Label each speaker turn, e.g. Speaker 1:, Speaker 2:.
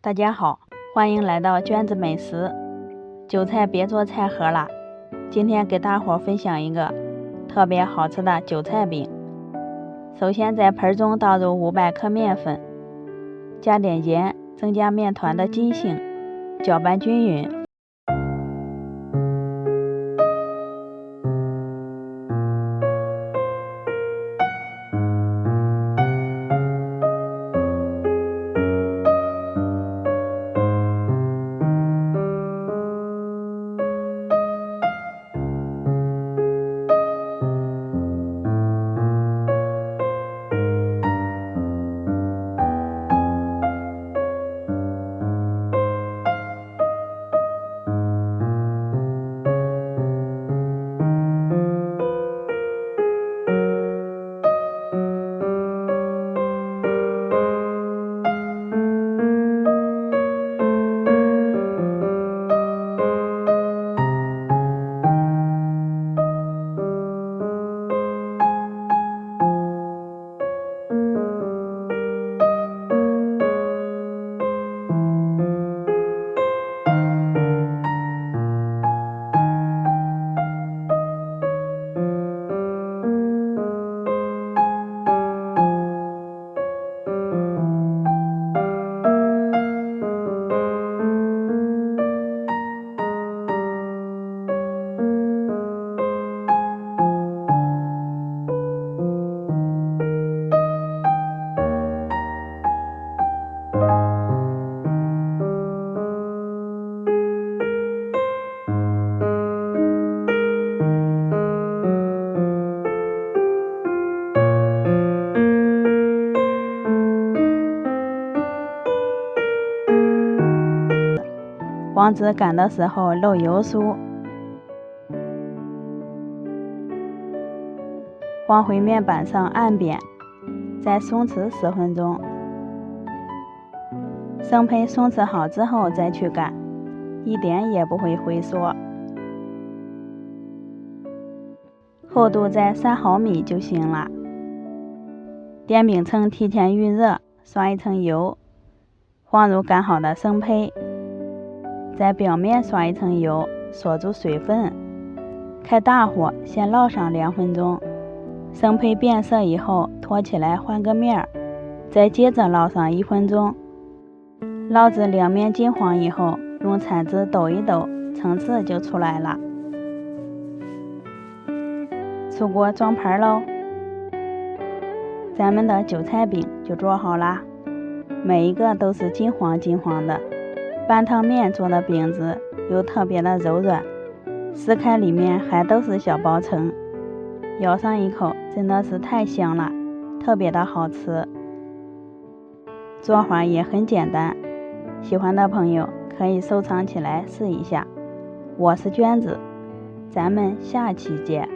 Speaker 1: 大家好，欢迎来到娟子美食。韭菜别做菜盒了，今天给大伙分享一个特别好吃的韭菜饼。首先在盆中倒入500克面粉，加点盐，增加面团的筋性，搅拌均匀。防止擀的时候漏油酥。放回面板上按扁，再松弛10分钟。生胚松弛好之后再去擀，一点也不会回缩。厚度在3毫米就行了。电饼铛提前预热，刷一层油，放入擀好的生胚。在表面刷一层油，锁住水分，开大火先烙上2分钟。生胚变色以后托起来换个面儿，再接着烙上1分钟。烙至两面金黄以后，用铲子抖一抖，层次就出来了。出锅装盘喽，咱们的韭菜饼就做好啦。每一个都是金黄金黄的。半汤面做的饼子又特别的柔软，撕开里面还都是小薄层，咬上一口真的是太香了，特别的好吃。做法也很简单，喜欢的朋友可以收藏起来试一下。我是娟子，咱们下期见。